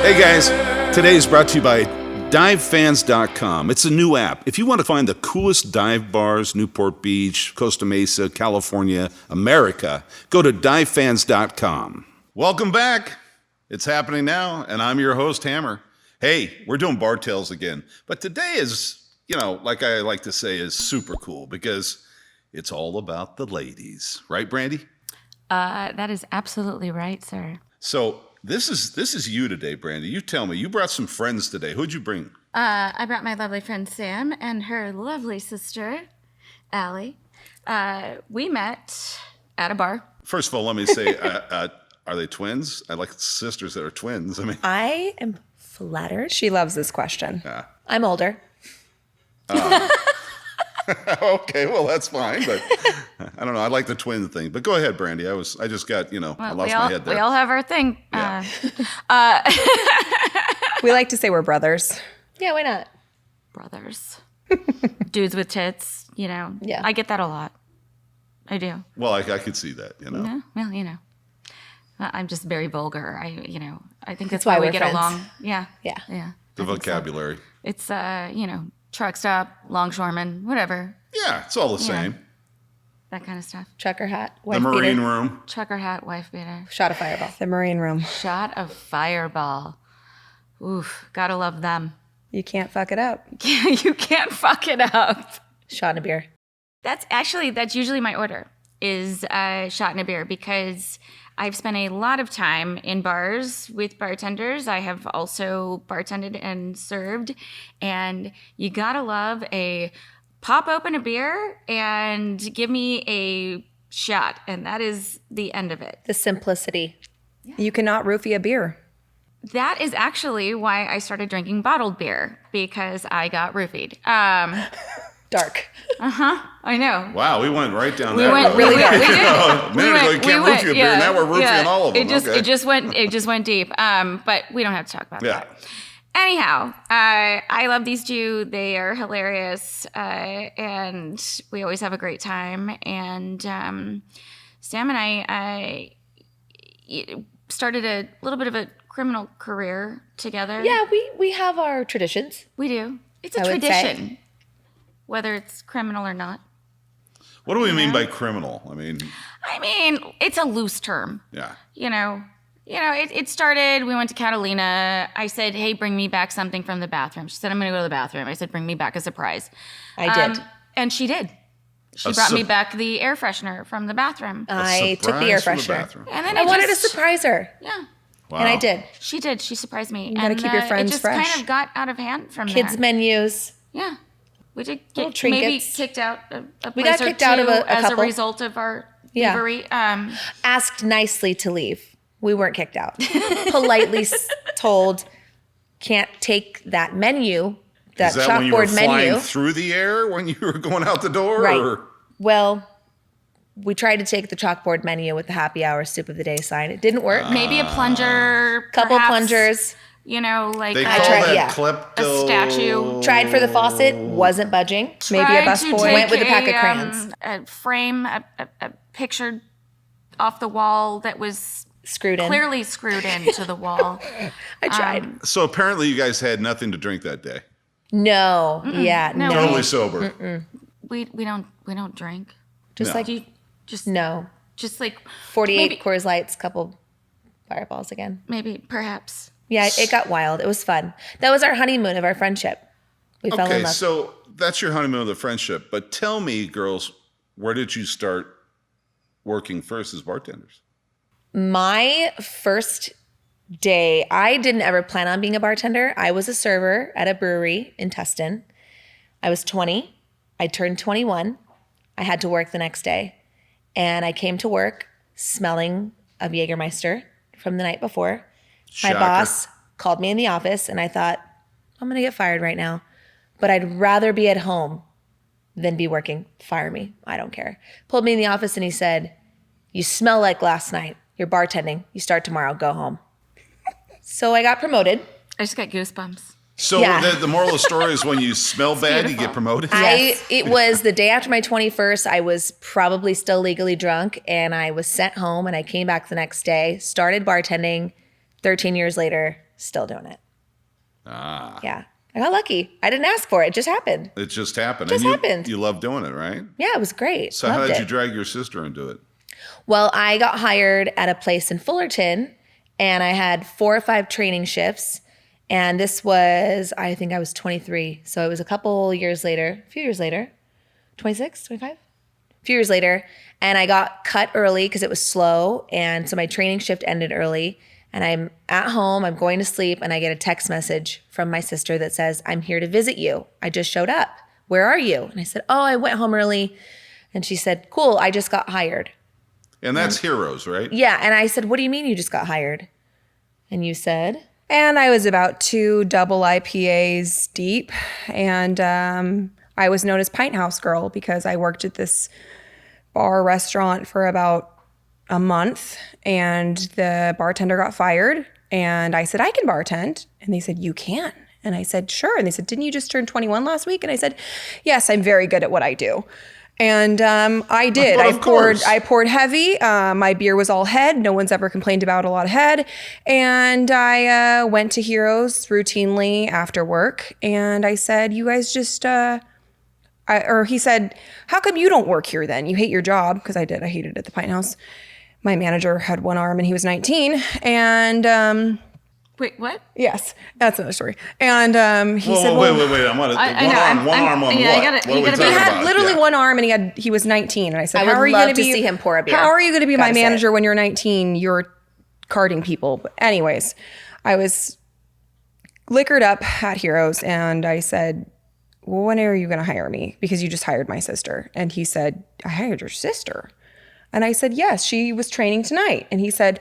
Hey guys, today is brought to you by divefans.com. It's a new app. If you want to find the coolest dive bars, Newport Beach, Costa Mesa, California, America, go to divefans.com. Welcome back. It's happening now, and I'm your host, Hammer. Hey, we're doing bar tales again. But today is, like I like to say, is super cool because it's all about the ladies. Right, Brandi? That is absolutely right, sir. So this is you today, Brandi. You tell me. You brought some friends today. Who'd you bring? I brought my lovely friend Sam and her lovely sister, Allie. We met at a bar. First of all, let me say, are they twins? I like sisters that are twins. I am flattered. She loves this question. Yeah. I'm older. Okay, well, that's fine, but I don't know. I like the twin thing. But go ahead, Brandi. I just got, I lost my head there. We all have our thing. Yeah. We like to say we're brothers. Yeah, why not? Brothers. Dudes with tits, Yeah. I get that a lot. I do. Well, I could see that, Yeah, well, I'm just very vulgar. I think that's why why we we're get friends. along. Yeah. Yeah. Yeah. the vocabulary. It's, truck stop, longshoreman, whatever. Yeah, it's all the same. That kind of stuff. Trucker hat, The wife Marine beater, room. Trucker hat, wife beater. shot of Fireball. The Marine room. Shot of Fireball. Oof, gotta love them. You can't fuck it up. You can't fuck it up. Shot and a beer. That's usually my order is shot and a beer because I've spent a lot of time in bars with bartenders. I have also bartended and served, and you gotta love a pop open a beer and give me a shot, and that is the end of it. The simplicity. Yeah. You cannot roofie a beer. That is actually why I started drinking bottled beer, because I got roofied. Dark. I know. Wow, we went right down We that went road. really dark. We did. A minute ago, you can't roofie a beer. Now we're roofing all of them. It just went deep. But we don't have to talk about that. Anyhow, I love these two. They are hilarious, and we always have a great time. And Sam and I started a little bit of a criminal career together. Yeah, we have our traditions. We do. It's a I would tradition, say. Whether it's criminal or not. What do we mean by criminal? I mean, it's a loose term. yeah. It started, we went to Catalina. I said, hey, bring me back something from the bathroom. She said, I'm going to go to the bathroom. I said, bring me back a surprise. I did. And she did. She brought me back the air freshener from the bathroom. I took the air freshener. And then I wanted to surprise her. Yeah. Wow. And I did. She did. She surprised me. You gotta keep your friends It just fresh. kind of got out of hand from Kids' there. menus. Yeah. We did Little get maybe trinkets. kicked out a We place got or kicked out of two a as couple. a result of our Yeah. thievery. Asked nicely to leave. We weren't kicked out. Politely told, can't take that menu, that Is that when you were chalkboard flying menu. through the air when you were going out the door? Right. Or? Well, we tried to take the chalkboard menu with the happy hour soup of the day sign. It didn't work. Maybe a plunger. Couple perhaps, plungers. Like They I call tried- that yeah. klepto. a statue. Tried for the faucet, wasn't budging. Maybe a Tried to busboy. take Went with a pack of crayons. A frame, a picture off the wall that was Screwed in. clearly screwed into the wall. I tried. So apparently you guys had nothing to drink that day. No. Yeah. No. No. Totally sober. We don't drink. Just No. like you. Just No. Just like 48 maybe- Coors Lights, couple Fireballs again. maybe perhaps. Yeah, it got wild. It was fun. That was our honeymoon of our friendship. We fell in Okay, love. so that's your honeymoon of the friendship. But tell me, girls, where did you start working first as bartenders? My first day, I didn't ever plan on being a bartender. I was a server at a brewery in Tustin. I was 20. I turned 21. I had to work the next day. And I came to work smelling of Jägermeister from the night before. Shocker. My boss called me in the office and I thought, I'm going to get fired right now. But I'd rather be at home than be working. Fire me. I don't care. Pulled me in the office and he said, you smell like last night. You're bartending. You start tomorrow. Go home. So I got promoted. I just got goosebumps. So Yeah. the moral of the story is when you smell bad, you beautiful. get promoted? It was the day after my 21st. I was probably still legally drunk and I was sent home and I came back the next day, started bartending 13 years later, still doing it. Ah. Yeah. I got lucky. I didn't ask for it. It just happened. It just happened. Just and happened. You love doing it, right? Yeah, it was great. So how Loved did it. you drag your sister into it? Well, I got hired at a place in Fullerton, and I had 4 or 5 training shifts. And this was, I think I was 23. So it was a few years later, 26, 25? A few years later. And I got cut early because it was slow. And so my training shift ended early. And I'm at home, I'm going to sleep, and I get a text message from my sister that says, I'm here to visit you. I just showed up. Where are you? And I said, oh, I went home early. And she said, cool, I just got hired. And that's Heroes, right? Yeah. And I said, what do you mean you just got hired? And you said? And I was about 2 double IPAs deep. And I was known as Pint House Girl because I worked at this bar restaurant for about a month. And the bartender got fired. And I said, I can bartend. And they said, you can. And I said, sure. And they said, didn't you just turn 21 last week? And I said, yes, I'm very good at what I do. And I did. Well, of course. I poured heavy. My beer was all head. No one's ever complained about a lot of head. And I went to Heroes routinely after work. And I said, you guys just, he said, how come you don't work here then? You hate your job. Because I did. I hated it at the Pint House. My manager had 1 arm and he was 19. And Wait, what? yes, that's another story. And he said, wait. well, I'm on it. I know, One arm on yeah, what? you gotta- What are you we gotta talking be- he had about? literally Yeah. 1 arm and he was 19. And I said, I how would are you love going to see him pour a beer. How are you going to be my Gotta say manager it. when you're 19? You're carding people. But anyways, I was liquored up at Heroes and I said, well, when are you going to hire me? Because you just hired my sister. And he said, I hired your sister. And I said, yes, she was training tonight. And he said,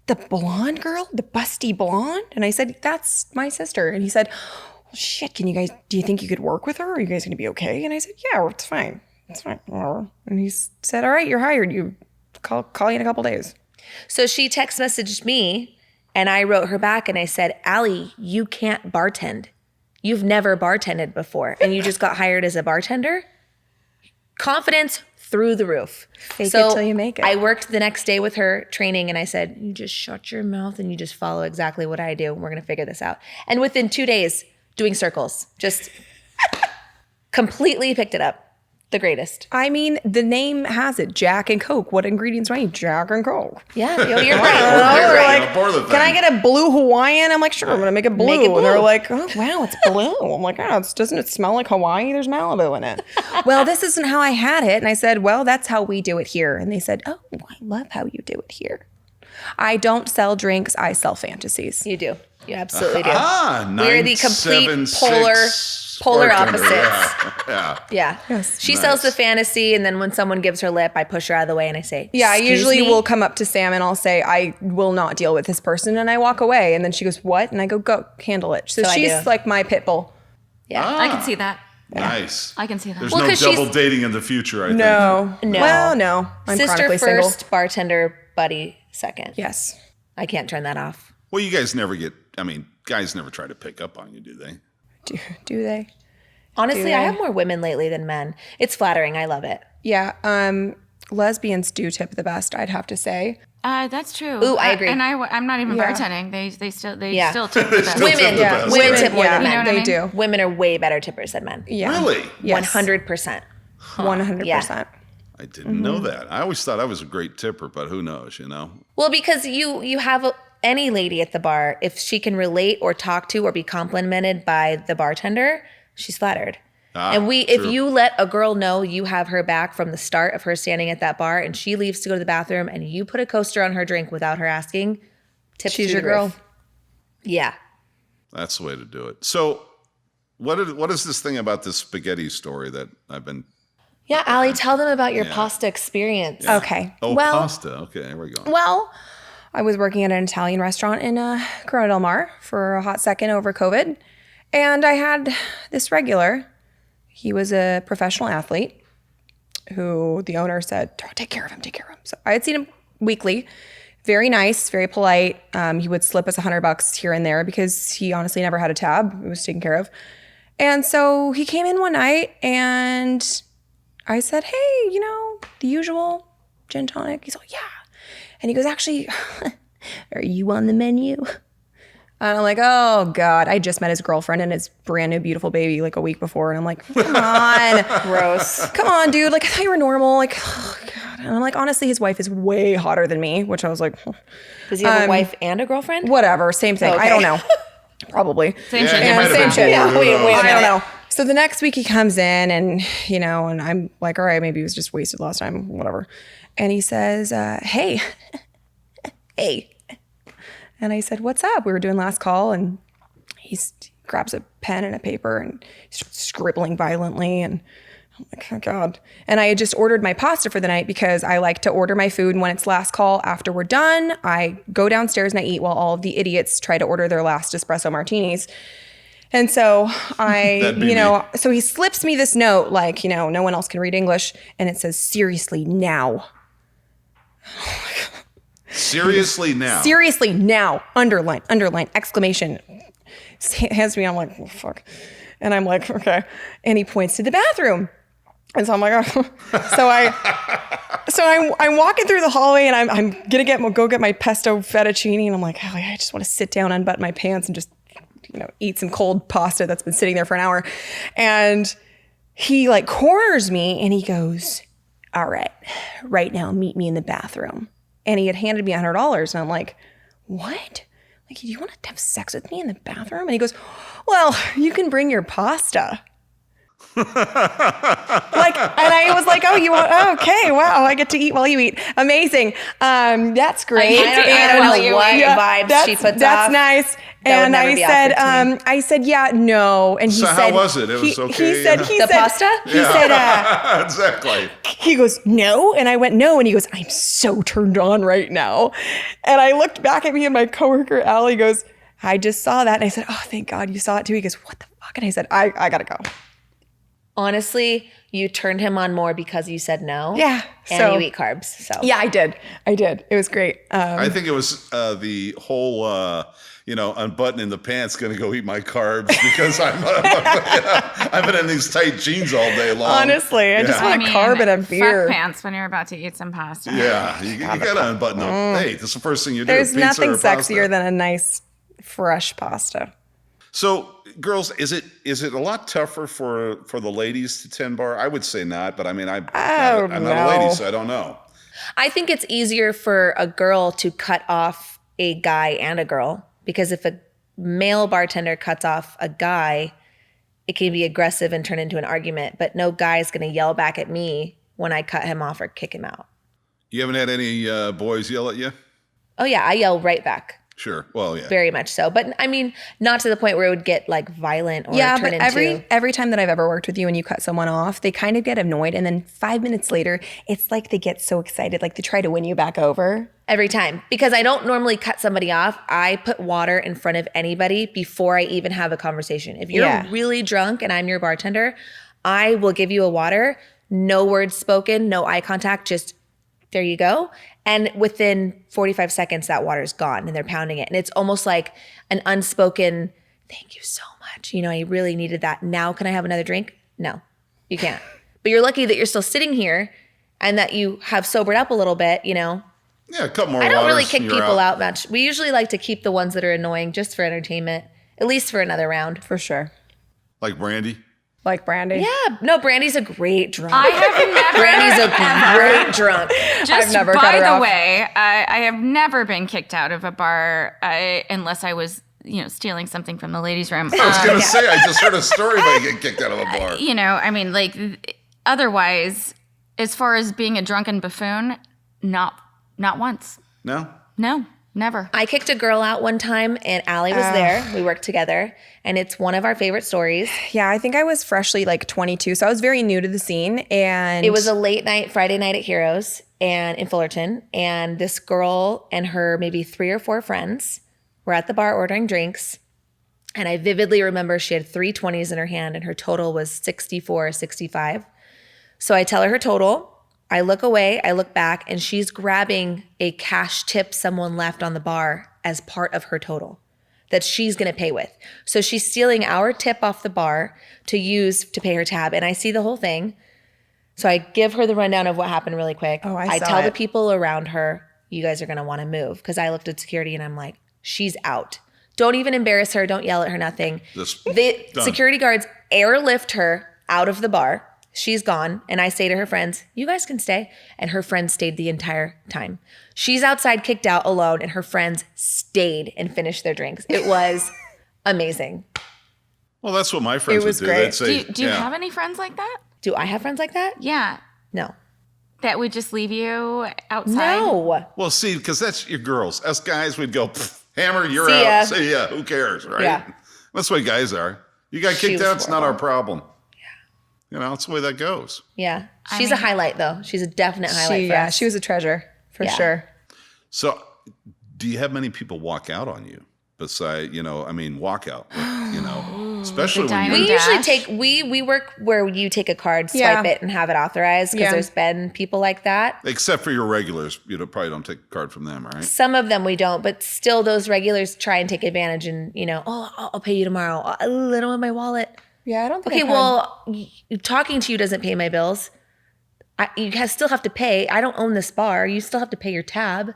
the blonde girl, the busty blonde? And I said, that's my sister. And he said, well, shit, do you think you could work with her? Are you guys going to be okay? And I said, yeah, it's fine. It's fine. And he said, all right, you're hired. You call you in a couple days. So she text messaged me and I wrote her back and I said, Allie, you can't bartend. You've never bartended before and you just got hired as a bartender? Confidence through the roof. Fake it till you make it. I worked the next day with her training and I said, you just shut your mouth and you just follow exactly what I do. We're going to figure this out. And within 2 days, doing circles, just completely picked it up. The greatest. I mean, the name has it, Jack and Coke. What ingredients do I need? Jack and Coke. Yeah, you're right. You're Okay, right. I'll pour the thing. Can I get a blue Hawaiian? I'm like, sure, I'm going to make it blue. Make it And they're blue. like, oh, wow, it's blue. I'm like, oh, doesn't it smell like Hawaii? There's Malibu in it. Well, this isn't how I had it. And I said, well, that's how we do it here. And they said, oh, I love how you do it here. I don't sell drinks. I sell fantasies. You do. You absolutely do. We're the complete polar opposites. Yeah. Yeah. Yes. She sells the fantasy, and then when someone gives her lip, I push her out of the way and I say, Yeah, I "Excuse usually me?" will come up to Sam and I'll say, I will not deal with this person. And I walk away. And then she goes, what? And I go handle it. So So I she's do. like my pit bull. Yeah. I can see that. Nice. I can see that. There's Well, no 'cause double she's- dating in the future, I think. No. No. Well, no. I'm Sister chronically first, single. bartender buddy second. Yes. I can't turn that off. Well, you guys never guys never try to pick up on you, do they? Do they? Honestly, I have more women lately than men. It's flattering. I love it. Yeah. Lesbians do tip the best, I'd have to say. That's true. Ooh, I agree. And I'm not even Yeah. bartending. They still Yeah. tip the best. still tip Women, the best. women tip more yeah, than You know men. what I they mean? do. Women are way better tippers than men. Yeah. Really? Yes. 100%. 100%. I didn't know that. I always thought I was a great tipper, but who knows, Well, because you have any lady at the bar, if she can relate or talk to or be complimented by the bartender, she's flattered. And if true. you let a girl know you have her back from the start of her standing at that bar and she leaves to go to the bathroom and you put a coaster on her drink without her asking, tips She's through your the girl. roof. Yeah. That's the way to do it. So, what is this thing about this spaghetti story that I've been? Yeah, Allie, tell them about your pasta experience. Okay. Oh, well, pasta. Okay, here we go. Well, I was working at an Italian restaurant in Corona del Mar for a hot second over COVID. And I had this regular. He was a professional athlete who the owner said, "Oh, take care of him, take care of him." So I had seen him weekly. Very nice, very polite. He would slip us $100 here and there because he honestly never had a tab. It was taken care of. And so he came in one night and I said, "Hey, the usual gin tonic." He's like, "Yeah." And he goes, "Actually, are you on the menu?" And I'm like, oh God, I just met his girlfriend and his brand new beautiful baby like a week before. And I'm like, come on. Gross. Come on, dude. Like, I thought you were normal. Like, oh God. And I'm like, honestly, his wife is way hotter than me, which I was like, Does he have a wife and a girlfriend? whatever, same thing. Okay. I don't know. Probably. Same shit. he might have same been shit. bored. Yeah, Who wait, knows? wait a I don't minute. know. So the next week he comes in and, and I'm like, all right, maybe he was just wasted last time, whatever. And he says, hey, hey. And I said, what's up? We were doing last call and he grabs a pen and a paper and he's scribbling violently. And I'm like, oh God. And I had just ordered my pasta for the night because I like to order my food when it's last call after we're done. I go downstairs and I eat while all of the idiots try to order their last espresso martinis. And so That'd be me. so he slips me this note, like, no one else can read English. And it says, seriously, now. Seriously now. Seriously, now. Underline, exclamation. Hands me, I'm like, oh, fuck. And I'm like, okay. And he points to the bathroom. And so I'm like, oh. I'm walking through the hallway and I'm gonna go get my pesto fettuccine. And I'm like, oh, I just want to sit down, unbutton my pants and just eat some cold pasta that's been sitting there for an hour. And he like corners me and he goes, all right now, meet me in the bathroom. And he had handed me $100. And I'm like, what? Like, do you want to have sex with me in the bathroom? And he goes, well, you can bring your pasta. And I was like, okay, wow, I get to eat while you eat. Amazing. That's great. I don't know what vibes she puts That's off. nice. That would And never I be said, awkward to me. I said, yeah, no. And he So said, how was it? It was okay? He said, The pasta? He said, Exactly. he goes, no. And I went, no. And he goes, I'm so turned on right now. And I looked back at me and my coworker, Allie, goes, I just saw that. And I said, oh, thank God you saw it too. He goes, what the fuck? And I said, I got to go. Honestly, you turned him on more because you said no. Yeah. And So- you eat carbs. So Yeah, I did. It was great. I think it was the whole, unbuttoning the pants, going to go eat my carbs because I've been in these tight jeans all day long. Honestly, I just want a carb and a beer. Fuck pants when you're about to eat some pasta. Yeah, you got to unbutton them. Hey, that's the first thing you do. There's pizza nothing or pasta. sexier than a nice, fresh pasta. So, girls, is it a lot tougher for the ladies to tend bar? I would say not, but I mean, I'm not a lady, so I don't know. I think it's easier for a girl to cut off a guy and a girl, because if a male bartender cuts off a guy, it can be aggressive and turn into an argument, but no guy's going to yell back at me when I cut him off or kick him out. You haven't had any boys yell at you? Oh yeah, I yell right back. Sure. Well, yeah. Very much so. But I mean, not to the point where it would get like violent or Yeah, turn but into every time that I've ever worked with you and you cut someone off, they kind of get annoyed. And then 5 minutes later, it's like they get so excited, like they try to win you back over. every time. Because I don't normally cut somebody off. I put water in front of anybody before I even have a conversation. If you're really drunk and I'm your bartender, I will give you a water, no words spoken, no eye contact, just there you go. And within 45 seconds, that water's gone and they're pounding it. And it's almost like an unspoken, thank you so much. You know, I really needed that. Now can I have another drink? No, you can't. But you're lucky that you're still sitting here and that you have sobered up a little bit, you know. Yeah, a couple more I don't really waters kick and you're people out much. We usually like to keep the ones that are annoying just for entertainment, at least for another round. For sure. Like Brandi. Like Brandi. Yeah, no, Brandy's a great drunk. I have never. Brandy's a great drunk. Just never cut by her the off. way, I have never been kicked out of a bar unless I was, stealing something from the ladies' room. I was going to say, I just heard a story about you getting kicked out of a bar. I mean, like, otherwise, as far as being a drunken buffoon, not once. No? No, never. I kicked a girl out one time and Allie was there. We worked together and it's one of our favorite stories. Yeah, I think I was freshly like 22, so I was very new to the scene. And It was a late night, Friday night at Heroes and in Fullerton. And this girl and her maybe 3 or 4 friends were at the bar ordering drinks. And I vividly remember she had 3 20s in her hand and her total was 64, 65. So I tell her total. I look away, I look back, and she's grabbing a cash tip someone left on the bar as part of her total that she's gonna pay with. So she's stealing our tip off the bar to use to pay her tab. And I see the whole thing. So I give her the rundown of what happened really quick. Oh, I saw tell it. the people around her, you guys are gonna wanna move. Because I looked at security and I'm like, she's out. Don't even embarrass her. Don't yell at her, nothing. Just The done. security guards airlift her out of the bar. She's gone. And I say to her friends, you guys can stay. And her friends stayed the entire time. She's outside kicked out alone and her friends stayed and finished their drinks. It was amazing. Well, that's what my friends It was would do. great. They'd say, Do you have any friends like that? Do I have friends like that? Yeah. No. That would just leave you outside? No. Well, see, because that's your girls. Us guys, we'd go, hammer, you're See out. ya. See ya. Who cares, right? Yeah. That's the way guys are. You got She kicked was out, it's not our horrible. problem. You know, that's the way that goes. Yeah. She's a highlight though. She's a definite highlight for us. She was a treasure for Yeah. sure. So, do you have many people walk out on you? Beside, walk out, especially when diamond We you're. dash. usually take we work where you take a card, swipe Yeah. it, and have it authorized because Yeah. there's been people like that. Except for your regulars, probably don't take a card from them, right? Some of them we don't, but still those regulars try and take advantage and I'll pay you tomorrow. I don't have my wallet. Yeah, I don't think Okay, I've had- well, talking to you doesn't pay my bills. Still have to pay. I don't own this bar. You still have to pay your tab.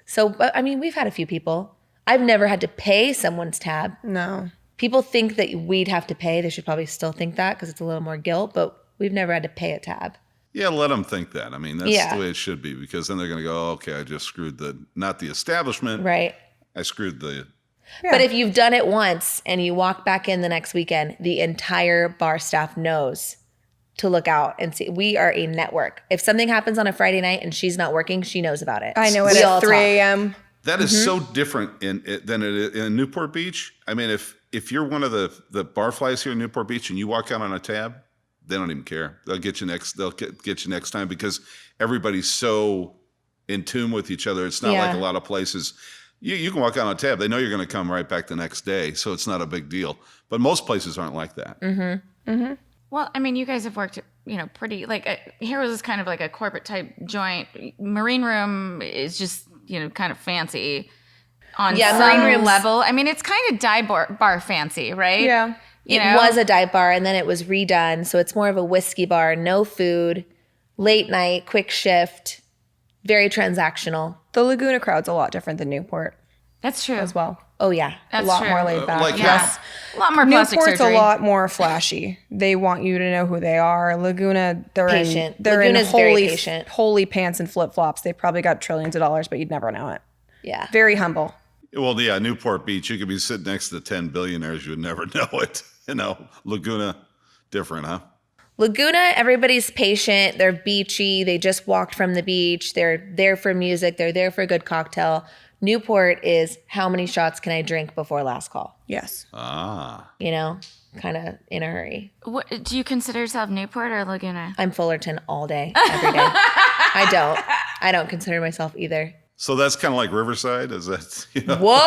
So, we've had a few people. I've never had to pay someone's tab. no. People think that we'd have to pay. They should probably still think that because it's a little more guilt, but we've never had to pay a tab. Yeah, let them think that. That's Yeah. the way it should be because then they're going to go, okay, I just screwed not the establishment. Right. I screwed the. But if you've done it once and you walk back in the next weekend, the entire bar staff knows to look out and see. We are a network. If something happens on a Friday night and she's not working, she knows about it. I know it We all at 3 talk. a.m. That is so different than it is in Newport Beach. If you're one of the barflies here in Newport Beach and you walk out on a tab, they don't even care. They'll get you next. They'll get you next time because everybody's so in tune with each other. It's not Yeah. like a lot of places. You can walk out on a tab. They know you're going to come right back the next day, so it's not a big deal. But most places aren't like that. Well, you guys have worked, pretty, Heroes is kind of like a corporate type joint. Marine Room is just, kind of fancy on Yeah, some Marine Room's- level. It's kind of dive bar fancy, right? Yeah. You It know? was a dive bar and then it was redone. So it's more of a whiskey bar, no food, late night, quick shift, very transactional. The Laguna crowd's a lot different than Newport That's true. as well. Oh, yeah. That's a lot true. more laid back. like Yeah. A lot more plastic Newport's surgery. a lot more flashy. They want you to know who they are. Laguna, they're Patient. in they're Laguna's in very holy patient. holy pants and flip flops. They've probably got trillions of dollars, but you'd never know it. Yeah. Very humble. Well, yeah, Newport Beach. You could be sitting next to the 10 billionaires. You would never know it. Laguna, different, huh? Laguna, everybody's patient. They're beachy. They just walked from the beach. They're there for music. They're there for a good cocktail. Newport is how many shots can I drink before last call? Yes. Ah. Kind of in a hurry. What, do you consider yourself Newport or Laguna? I'm Fullerton all day, every day. I don't consider myself either. So that's kind of like Riverside, is that? Whoa.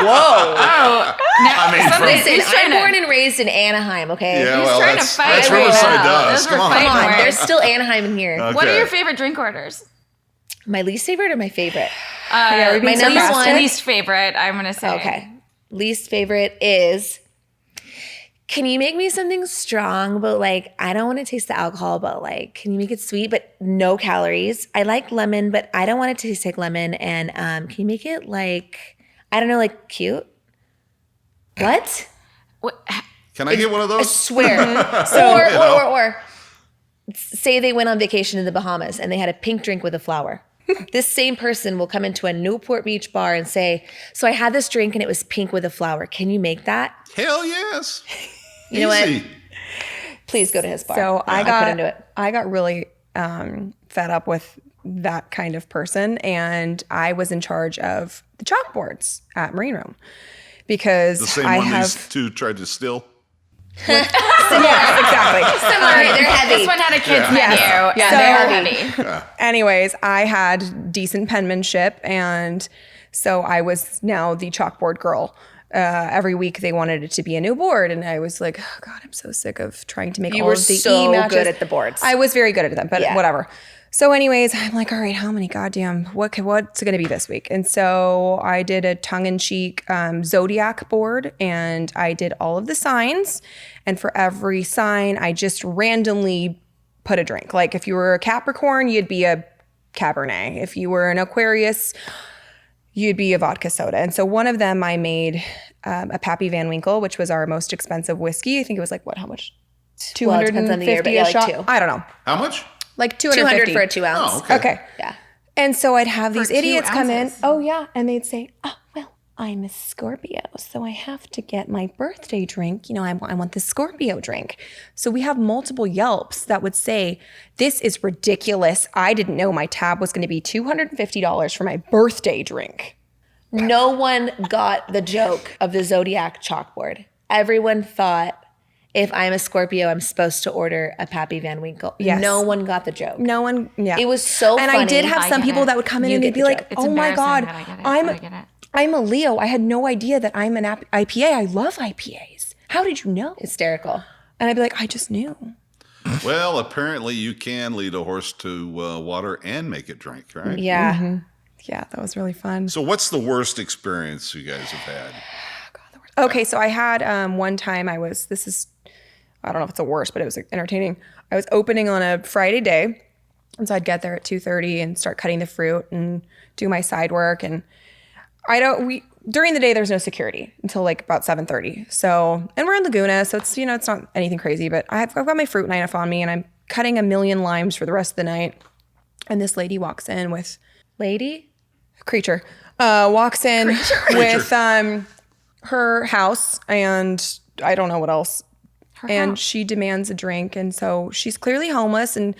Whoa. Oh, now, Listen, I'm born and raised in Anaheim, okay? Yeah, He's well, trying to that's fight right Riverside now. does. Those were Come on. fighting Come on, words. there's still Anaheim in here. What are Okay. your favorite drink orders? My least favorite or my favorite? are we being my number sarcastic? one- Least favorite, I'm going to say. Okay. Least favorite is, can you make me something strong, but I don't want to taste the alcohol, but can you make it sweet, but no calories? I like lemon, but I don't want it to taste like lemon. And can you make it I don't know, cute? What? What, Can I get one of I those? swear. or say they went on vacation in the Bahamas and they had a pink drink with a flower. This same person will come into a Newport Beach bar and say, so I had this drink and it was pink with a flower. Can you make that? Hell yes. You know what? Easy. Please go to his bar. So I couldn't do it. got really fed up with that kind of person, and I was in charge of the chalkboards at Marine Room because The same I one have these two tried to steal. yes, exactly. Similar, they're heavy. This one had a kid's menu, Yes. and Yeah, they're they're heavy. Anyways, I had decent penmanship, and so I was now the chalkboard girl. Every week they wanted it to be a new board, and I was like, oh God, I'm so sick of trying to make You all were of the so E-matches. good at the boards. I was very good at them, but Yeah. whatever. So anyways, I'm like, all right, how many goddamn, what's it going to be this week? And so I did a tongue-in-cheek Zodiac board, and I did all of the signs. And for every sign, I just randomly put a drink. Like if you were a Capricorn, you'd be a Cabernet. If you were an Aquarius, you'd be a vodka soda. And so one of them I made a Pappy Van Winkle, which was our most expensive whiskey. I think it was like, what, how much? Well, it depends on the year, but 250 yeah, a like shot? two. I don't know. How much? Like 200 250. for a 2 ounce. Oh, okay. Okay. Yeah. And so I'd have these 2 idiots come in. ounces. Oh, yeah. And they'd say, oh, well, I'm a Scorpio, so I have to get my birthday drink. You know, I want the Scorpio drink. So we have multiple Yelps that would say, this is ridiculous. I didn't know my tab was going to be $250 for my birthday drink. No one got the joke of the Zodiac chalkboard. Everyone thought, if I'm a Scorpio, I'm supposed to order a Pappy Van Winkle. Yes. No one got the joke. No one, yeah. It was so and funny. I did have I some get people it. that would come in You and get they'd be the like, joke. It's oh my embarrassing, God, but I get it. I get it. I'm a Leo. I had no idea that I'm an IPA. I love IPAs. How did you know? Hysterical. And I'd be like, I just knew. Well, apparently you can lead a horse to water and make it drink, right? Yeah. Mm-hmm. Yeah, that was really fun. So what's the worst experience you guys have had? Okay, so I had one time I don't know if it's the worst, but it was entertaining. I was opening on a Friday day, and so I'd get there at 2:30 and start cutting the fruit and do my side work. And during the day there's no security until like about 7:30. So, and we're in Laguna, so it's it's not anything crazy, but I've got my fruit knife on me and I'm cutting 1,000,000 limes for the rest of the night. And this lady walks in with creature walks in with her house and I don't know what else. And she demands a drink. And so she's clearly homeless and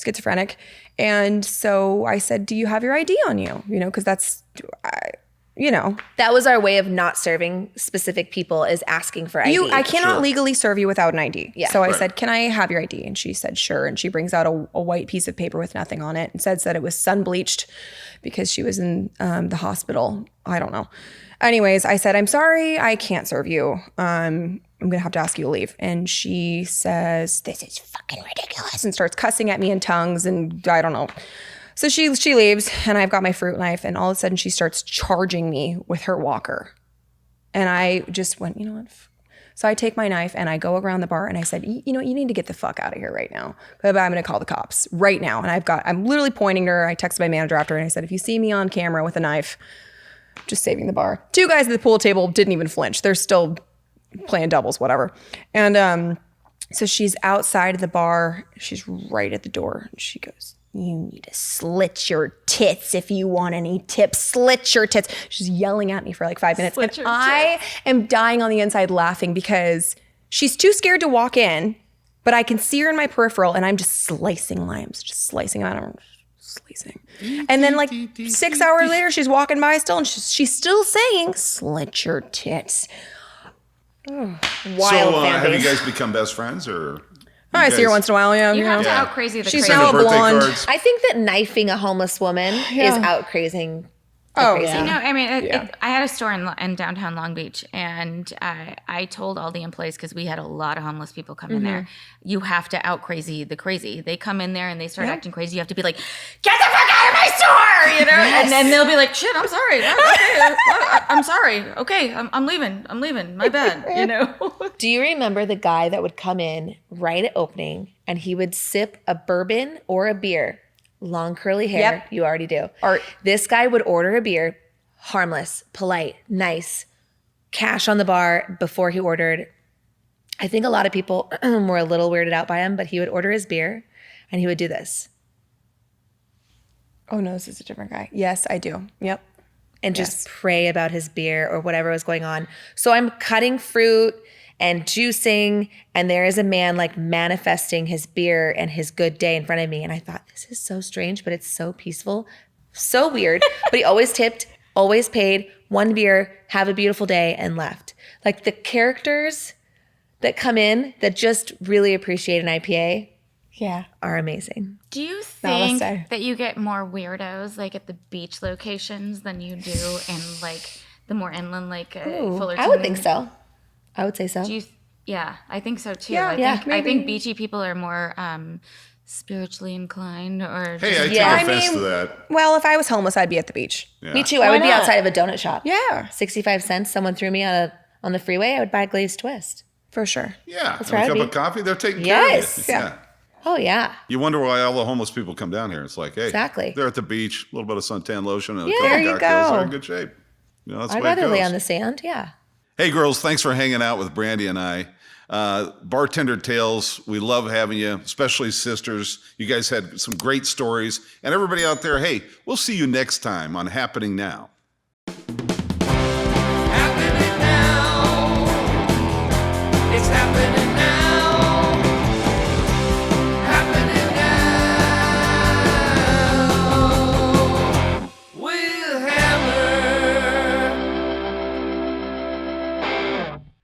schizophrenic. And so I said, do you have your ID on you? Because that's, That was our way of not serving specific people, is asking for ID. I cannot Sure. legally serve you without an ID. Yeah. So I Right. said, can I have your ID? And she said, sure. And she brings out a white piece of paper with nothing on it and says that it was sun bleached because she was in the hospital. I don't know. Anyways, I said, I'm sorry, I can't serve you. I'm going to have to ask you to leave. And she says, this is fucking ridiculous, and starts cussing at me in tongues and I don't know. So she leaves and I've got my fruit knife and all of a sudden she starts charging me with her walker. And I just went, you know what? So I take my knife and I go around the bar and I said, you need to get the fuck out of here right now. But I'm going to call the cops right now. And I'm literally pointing to her. I texted my manager after and I said, if you see me on camera with a knife, just saving the bar. 2 guys at the pool table didn't even flinch. They're still playing doubles, whatever. And so she's outside of the bar. She's right at the door. And she goes, you need to slit your tits if you want any tips. Slit your tits. She's yelling at me for like 5 minutes. Slit And your I am dying on the inside laughing because she's too scared to walk in, but I can see her in my peripheral and I'm just slicing limes, just slicing them out. Slicing. And then like 6 hours later, she's walking by still and she's still saying, slit your tits. Wild So fan have you base. guys become best friends or? I see her once in a while, yeah. You have to Yeah. out crazy the She's crazy. now a Birthday blonde. cards? I think that knifing a homeless woman is out crazing. Oh, crazy. yeah. No, I mean, I had a store in downtown Long Beach, and I told all the employees, because we had a lot of homeless people come in there, you have to out crazy the crazy. They come in there and they start acting crazy. You have to be like, get the fuck out of my store, and then they'll be like, shit, I'm sorry, okay, I'm sorry, okay, I'm leaving, my bad, Do you remember the guy that would come in right at opening and he would sip a bourbon or a beer? Long curly hair, Yep. you already do. Art. This guy would order a beer, harmless, polite, nice, cash on the bar before he ordered. I think a lot of people were a little weirded out by him, but he would order his beer and he would do this Oh, no, this is a different guy. Yes, I do. Yep. and just pray about his beer or whatever was going on. So I'm cutting fruit and juicing, and there is a man like manifesting his beer and his good day in front of me. And I thought, this is so strange, but it's so peaceful, so weird. But he always tipped, always paid, 1 beer, have a beautiful day, and left. Like the characters that come in that just really appreciate an IPA Yeah. are amazing. Do you think Namaste. that you get more weirdos like at the beach locations than you do in like the more inland, like Fullerton? I would think so. I would say so. Yeah, I think so too. Yeah, I think beachy people are more spiritually inclined, or Hey, I take Yeah. offense I to mean- that. Well, if I was homeless, I'd be at the beach. Yeah. Me too. I would be not? outside of a donut shop. Yeah, 65 cents, someone threw me on the freeway, I would buy a glazed twist. for sure. Yeah. That's And where a I'd cup be. of coffee, they're taking Yes. care of you. Yeah. Oh, yeah. You wonder why all the homeless people come down here. It's like, hey, Exactly. they're at the beach, a little bit of suntan lotion and a Yeah, couple there of you cocktails. go. They're in good shape. You know, that's the I'd way it rather lay goes. on the sand. Yeah. Hey, girls, thanks for hanging out with Brandi and I. Bartender Tales, we love having you, especially sisters. You guys had some great stories. And everybody out there, hey, we'll see you next time on Happening Now. Happening now. It's happening.